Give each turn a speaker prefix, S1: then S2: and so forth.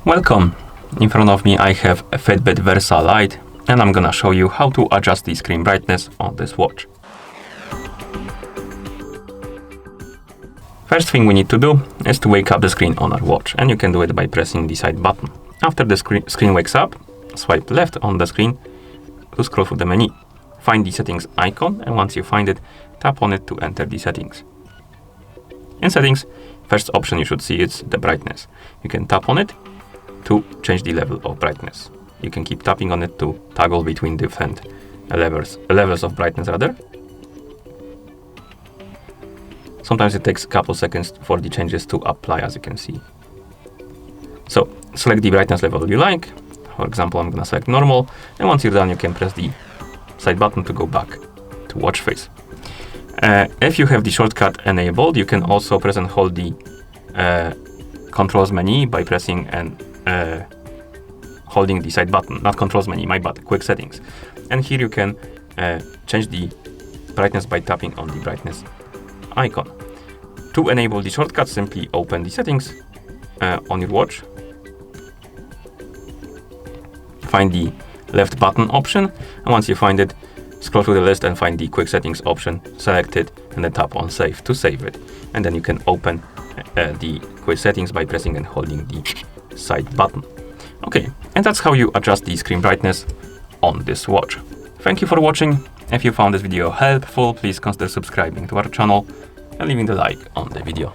S1: Welcome! In front of me I have a Fitbit Versa Lite and I'm gonna show you how to adjust the screen brightness on this watch. First thing we need to do is to wake up the screen on our watch, and you can do it by pressing the side button. After the screen wakes up, swipe left on the screen to scroll through the menu. Find the settings icon, and once you find it, tap on it to enter the settings. In settings, first option you should see is the brightness. You can tap on it to change the level of brightness. You can keep tapping on it to toggle between different levels of brightness rather. Sometimes it takes a couple seconds for the changes to apply, as you can see. So select the brightness level you like. For example, I'm gonna select normal, and once you're done, you can press the side button to go back to watch face. If you have the shortcut enabled, you can also press and hold the controls menu by pressing and holding the side button, not controls menu, my bad, quick settings. And here you can change the brightness by tapping on the brightness icon. To enable the shortcut, simply open the settings on your watch. Find the left button option, and once you find it, scroll through the list and find the quick settings option, select it, and then tap on save to save it. And then you can open the quick settings by pressing and holding the side button. Okay, and that's how you adjust the screen brightness on this watch. Thank you for watching. If you found this video helpful, please consider subscribing to our channel and leaving the like on the video.